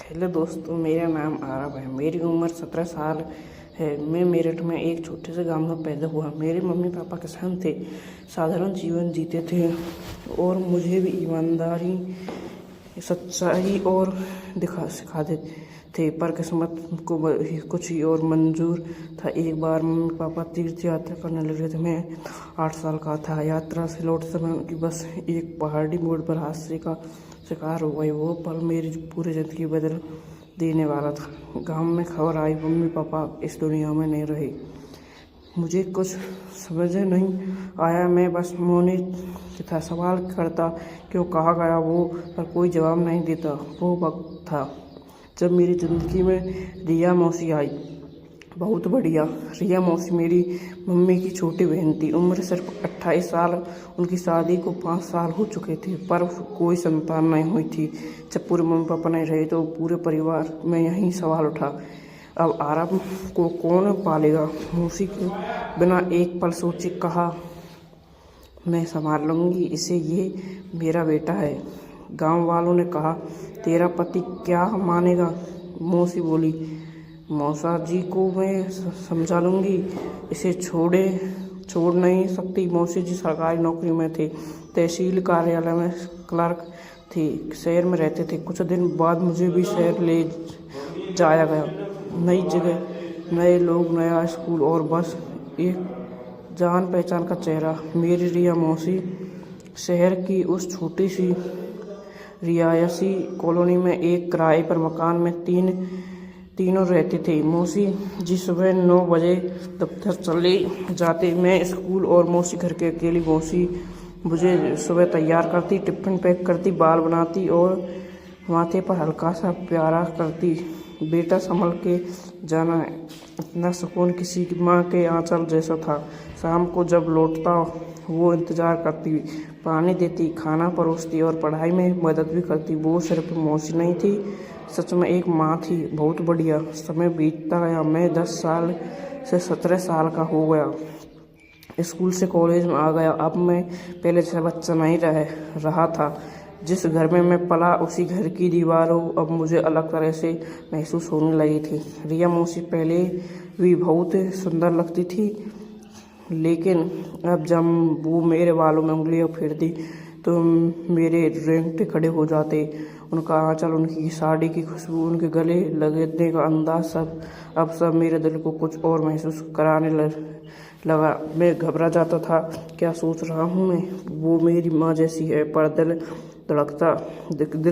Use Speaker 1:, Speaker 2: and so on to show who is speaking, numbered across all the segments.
Speaker 1: Hello दोस्तों, मेरा नाम आरव है। मेरी उम्र 17 साल है। मैं मेरठ में एक छोटे से गांव में पैदा हुआ। मेरे मम्मी पापा किसान थे, साधारण जीवन जीते थे और मुझे भी ईमानदारी, सच्चाई और सिखाते थे। पर किस्मत को कुछ ही और मंजूर था। एक बार मम्मी पापा तीर्थ यात्रा करने लगे थे। मैं 8 साल का था। यात्रा से लौटते समय उनकी बस एक पहाड़ी मोड़ पर हादसे का शिकार हो गई। वो पल मेरी पूरी ज़िंदगी बदल देने वाला था। गांव में खबर आई, मम्मी पापा इस दुनिया में नहीं रहे। मुझे कुछ समझ नहीं आया। मैं बस मौन था। सवाल करता, क्यों, कहा गया वो, पर कोई जवाब नहीं देता। वो वक्त था जब मेरी ज़िंदगी में रिया मौसी आई। बहुत बढ़िया। रिया मौसी मेरी मम्मी की छोटी बहन थी। उम्र सिर्फ 28 साल। उनकी शादी को 5 साल हो चुके थे, पर कोई संतान नहीं हुई थी। जब पूरे मम्मी पापा नहीं रहे तो पूरे परिवार में यही सवाल उठा, अब आरव को कौन पालेगा। मौसी के बिना एक पल सोचे कहा, मैं संभाल लूँगी इसे, ये मेरा बेटा है। गांव वालों ने कहा, तेरा पति क्या मानेगा। मौसी बोली, मौसा जी को मैं समझा लूँगी, इसे छोड़ नहीं सकती। मौसी जी सरकारी नौकरी में थे, तहसील कार्यालय में क्लर्क थे, शहर में रहते थे। कुछ दिन बाद मुझे भी शहर ले जाया गया। नई जगह, नए लोग, नया स्कूल और बस एक जान पहचान का चेहरा, मेरी रिया मौसी। शहर की उस छोटी सी रिहायशी कॉलोनी में एक किराए पर मकान में तीनों रहते थे। मौसी जी सुबह 9 बजे दफ्तर चले जाते, मैं स्कूल, और मौसी घर के अकेली। मौसी मुझे सुबह तैयार करती, टिफ़िन पैक करती, बाल बनाती और माथे पर हल्का सा प्यारा करती, बेटा संभल के जाना। इतना सुकून किसी की माँ के आंचल जैसा था। शाम को जब लौटता वो इंतज़ार करती, पानी देती, खाना परोसती और पढ़ाई में मदद भी करती। वो सिर्फ मौसी नहीं थी, सच में एक माँ थी। बहुत बढ़िया। समय बीतता गया। मैं 10 साल से 17 साल का हो गया। स्कूल से कॉलेज में आ गया। अब मैं पहले जैसा बच्चा नहीं रहा था। जिस घर में मैं पला उसी घर की दीवारों अब मुझे अलग तरह से महसूस होने लगी थी। रिया मौसी पहले भी बहुत सुंदर लगती थी, लेकिन अब जब वो मेरे बालों में उंगलियां फेरती तो मेरे रोंगटे खड़े हो जाते। उनका आंचल, उनकी साड़ी की खुशबू, उनके गले लगने का अंदाज, सब मेरे दिल को कुछ और महसूस कराने लगा। मैं घबरा जाता था, क्या सोच रहा हूँ मैं, वो मेरी माँ जैसी है। पर दिल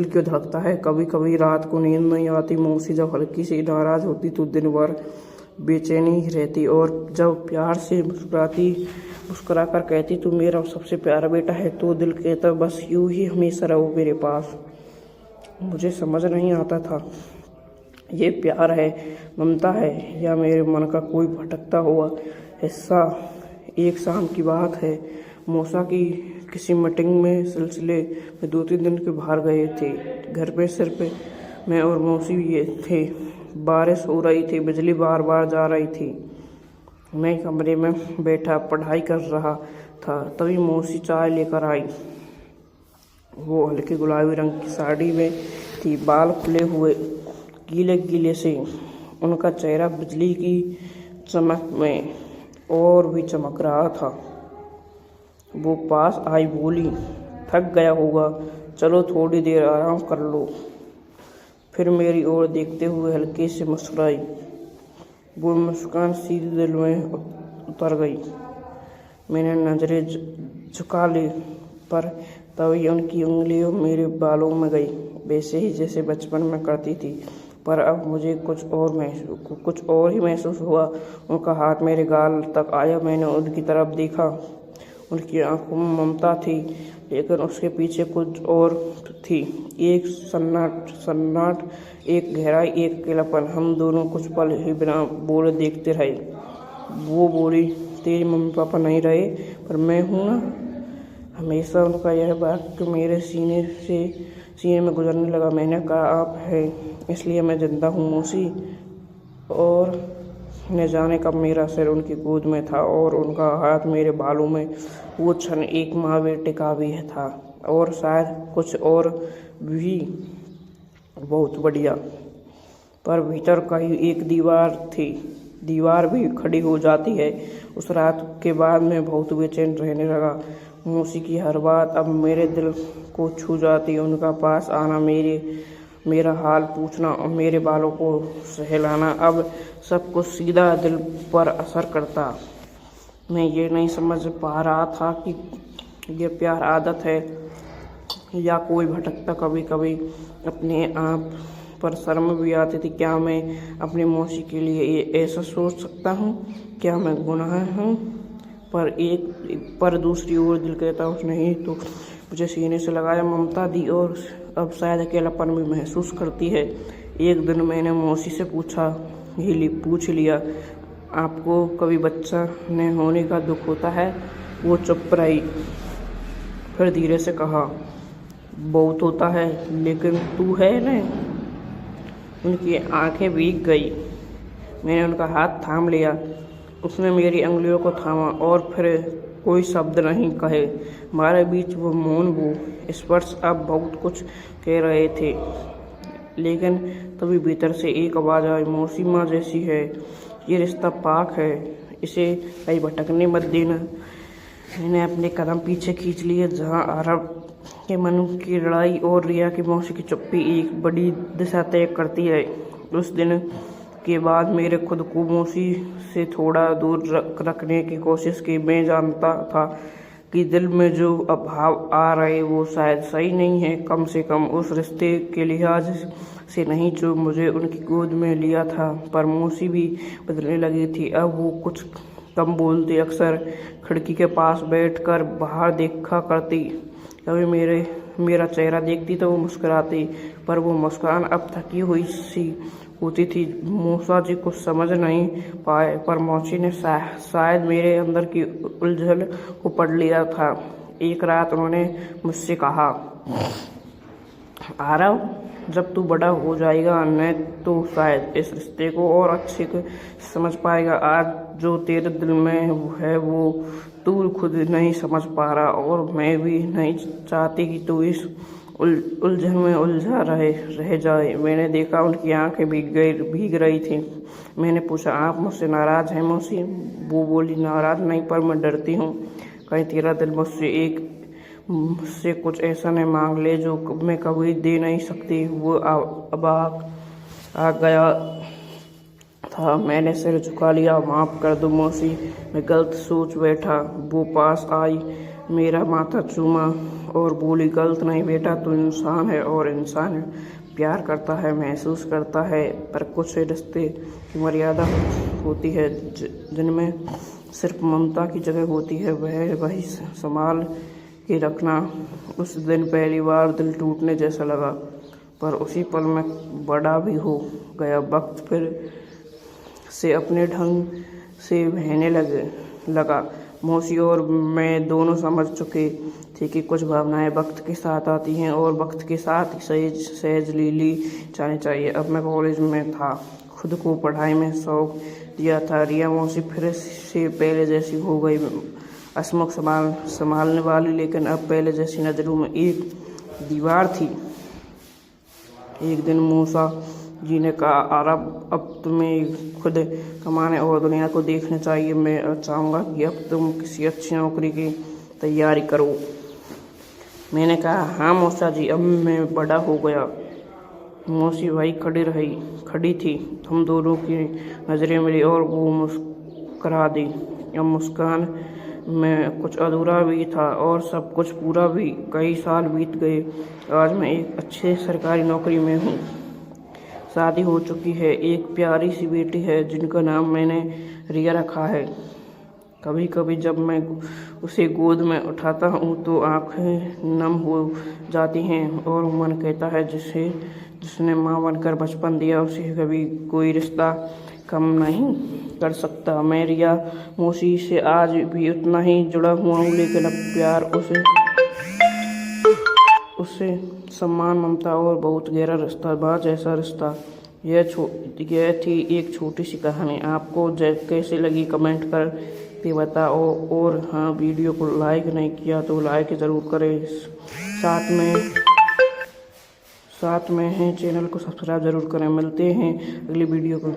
Speaker 1: क्यों धड़कता है। कभी कभी रात को नींद नहीं आती। मौसी जब हल्की सी नाराज़ होती तो दिन भर बेचैनी ही रहती, और जब प्यार से मुस्कुरा कर कहती, तू मेरा सबसे प्यारा बेटा है, तो दिल कहता, बस यूं ही हमेशा रहो मेरे पास। मुझे समझ नहीं आता था, ये प्यार है, ममता है, या मेरे मन का कोई भटकता हुआ हिस्सा। एक शाम की बात है। मौसा की किसी मीटिंग में सिलसिले में 2-3 दिन के बाहर गए थे। घर पे सिर्फ मैं और मौसी ये थे। बारिश हो रही थी, बिजली बार बार जा रही थी। मैं कमरे में बैठा पढ़ाई कर रहा था, तभी मौसी चाय लेकर आई। वो हल्के गुलाबी रंग की साड़ी में थी, बाल खुले हुए, गीले गीले से। उनका चेहरा बिजली की चमक में और भी चमक रहा था। वो पास आई, बोली, थक गया होगा, चलो थोड़ी देर आराम कर लो। फिर मेरी ओर देखते हुए हल्के से मुस्कुराई। वो मुस्कान सीधे दिल में उतर गई। मैंने नजरें झुका ली, पर तभी उनकी उंगलियों मेरे बालों में गई, वैसे ही जैसे बचपन में करती थी। पर अब मुझे कुछ और ही महसूस हुआ। उनका हाथ मेरे गाल तक आया। मैंने उनकी तरफ देखा। उनकी आंखों में ममता थी, लेकिन उसके पीछे कुछ और थी। एक सन्नाट, एक गहराई, एक अकेलापन। हम दोनों कुछ पल ही बिना बोले देखते रहे। वो बोली, तेरे मम्मी पापा नहीं रहे, पर मैं हूँ ना। हमेशा उनका यह वाक्य मेरे सीने में गुजरने लगा। मैंने कहा, आप हैं इसलिए मैं जिंदा हूँ मौसी। और न जाने कब मेरा सिर उनकी गोद में था और उनका हाथ मेरे बालों में। वो क्षण एक माँ बेटे का भी था, और शायद कुछ और भी बहुत बढ़िया। पर भीतर कहीं एक दीवार थी। दीवार भी खड़ी हो जाती है। उस रात के बाद मैं बहुत बेचैन रहने लगा। मौसी की हर बात अब मेरे दिल को छू जाती। उनका पास आना, मेरा हाल पूछना और मेरे बालों को सहलाना, अब सब कुछ सीधा दिल पर असर करता। मैं ये नहीं समझ पा रहा था कि ये प्यार आदत है या कोई भटकता। कभी कभी अपने आप पर शर्म भी आती थी। क्या मैं अपनी मौसी के लिए ऐसा सोच सकता हूँ? क्या मैं गुनाह हूँ? पर दूसरी ओर दिल कहता नहीं, तो मुझे सीने से लगाया, ममता दी और अब शायद अकेलापन भी महसूस करती है। एक दिन मैंने मौसी से पूछ लिया, आपको कभी बच्चा न होने का दुख होता है? वो चुप रही, फिर धीरे से कहा, बहुत होता है, लेकिन तू है न। उनकी आंखें भीग गई। मैंने उनका हाथ थाम लिया। उसने मेरी अंगुलियों को थामा और फिर कोई शब्द नहीं कहे। हमारे बीच वो मौन, वो स्पर्श अब बहुत कुछ कह रहे थे। लेकिन तभी भीतर से एक आवाज़ आई, मौसी माँ जैसी है, ये रिश्ता पाक है, इसे कहीं भटकने मत देना। मैंने अपने कदम पीछे खींच लिए, जहाँ आरब के मन की लड़ाई और रिया की मौसी की चुप्पी एक बड़ी दिशा तय करती है। उस दिन के बाद मेरे खुद को मौसी से थोड़ा दूर रखने की कोशिश की। मैं जानता था कि दिल में जो अभाव आ रहे वो शायद सही नहीं है, कम से कम उस रिश्ते के लिहाज से नहीं जो मुझे उनकी गोद में लिया था। पर मौसी भी बदलने लगी थी। अब वो कुछ कम बोलती, अक्सर खिड़की के पास बैठकर बाहर देखा करती। कभी मेरा चेहरा देखती तो वो मुस्कुराती, पर वो मुस्कान अब थकी हुई सी होती थी। मौसा जी कुछ समझ नहीं पाए, पर मौसी ने शायद मेरे अंदर की उलझन को पढ़ लिया था। एक रात उन्होंने मुझसे कहा, आरव, जब तू बड़ा हो जाएगा न तो शायद इस रिश्ते को और अच्छे से समझ पाएगा। आज जो तेरे दिल में है वो तू खुद नहीं समझ पा रहा, और मैं भी नहीं चाहती कि तू इस उलझन में उलझा रह जाए। मैंने देखा उनकी आंखें भीग रही थी। मैंने पूछा, आप मुझसे नाराज़ हैं मौसी? वो बोली, नाराज़ नहीं, पर मैं डरती हूँ कहीं तेरा दिल मुझसे कुछ ऐसा नहीं मांग ले जो मैं कभी दे नहीं सकती। वो अब आ गया था। मैंने सिर झुका लिया, माफ़ कर दो मौसी, मैं गलत सोच बैठा। वो पास आई, मेरा माथा चूमा और बोली, गलत नहीं बेटा, तू इंसान है और इंसान प्यार करता है, महसूस करता है, पर कुछ रिश्ते की मर्यादा होती है जिनमें सिर्फ ममता की जगह होती है, वही संभाल के रखना। उस दिन पहली बार दिल टूटने जैसा लगा, पर उसी पल में बड़ा भी हो गया। वक्त फिर से अपने ढंग से बहने लगा। मौसी और मैं दोनों समझ चुके थे कि कुछ भावनाएं वक्त के साथ आती हैं और वक्त के साथ सहज ली जानी चाहिए। अब मैं कॉलेज में था, खुद को पढ़ाई में शौक दिया था। रिया मौसी फिर से पहले जैसी हो गई, हंसमुख संभालने वाली, लेकिन अब पहले जैसी नज़रों में एक दीवार थी। एक दिन मौसा जी ने कहा, आरब, अब तुम्हें खुद कमाने और दुनिया को देखना चाहिए। मैं चाहूँगा कि अब तुम किसी अच्छी नौकरी की तैयारी करो। मैंने कहा, हाँ मौसा जी, अब मैं बड़ा हो गया। मौसी भाई खड़ी थी। हम दोनों की नज़रें मिली और वो मुस्करा दी। अब मुस्कान में कुछ अधूरा भी था और सब कुछ पूरा भी। कई साल बीत गए। आज मैं एक अच्छे सरकारी नौकरी में हूँ, शादी हो चुकी है, एक प्यारी सी बेटी है जिनका नाम मैंने रिया रखा है। कभी कभी जब मैं उसे गोद में उठाता हूँ तो आंखें नम हो जाती हैं और मन कहता है जिसने माँ बनकर बचपन दिया उसे कभी कोई रिश्ता कम नहीं कर सकता। मैं रिया मौसी से आज भी उतना ही जुड़ा हुआ हूँ, लेकिन अब प्यार उससे सम्मान, ममता और बहुत गहरा रिश्ता, बात जैसा रिश्ता। यह थी एक छोटी सी कहानी। आपको कैसी लगी कमेंट करके बताओ, और हाँ, वीडियो को लाइक नहीं किया तो लाइक ज़रूर करें। साथ में हैं। चैनल को सब्सक्राइब ज़रूर करें। मिलते हैं अगली वीडियो को।